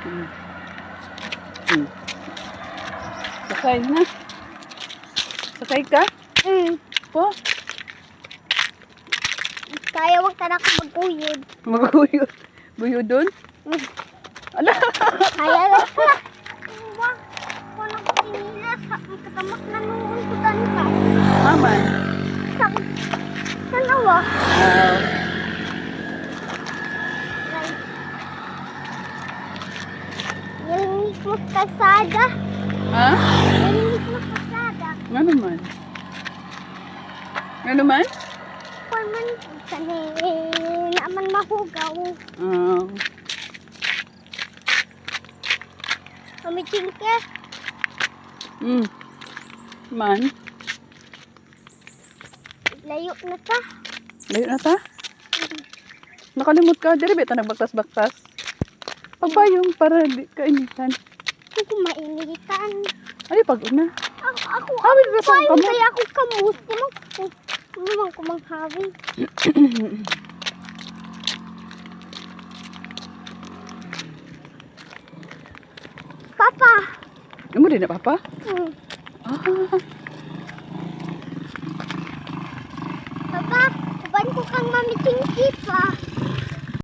Hmm. Hmm. Sakay na. Sakay ka? Po? Kaya wag ka na ako maguyod. Maguyod. Guyod doon? Ala. Kaya lang ka. Wag. Walang pinila sa katamak na noon ko tanpa. Maman. Sa nawa. Nilinis mo kasada. Ha? Nilinis mo kasada. Nga naman. Nga naman? Paman kani naman mahugaw. Kami tingke. Man. Layo na ta. Layo na ta? Nakalimot ka. Diri beta nagbaktas-baktas. Pagbayong para di kainitan. Ako mainitan. Ay, pag-una. Ako Hawin ka sa paano kamot. kaya ako kamot? Naman ko manghawin. Papa. Ano mo din na, Papa? Ah, Papa, kuban ko kang mamitingki pa.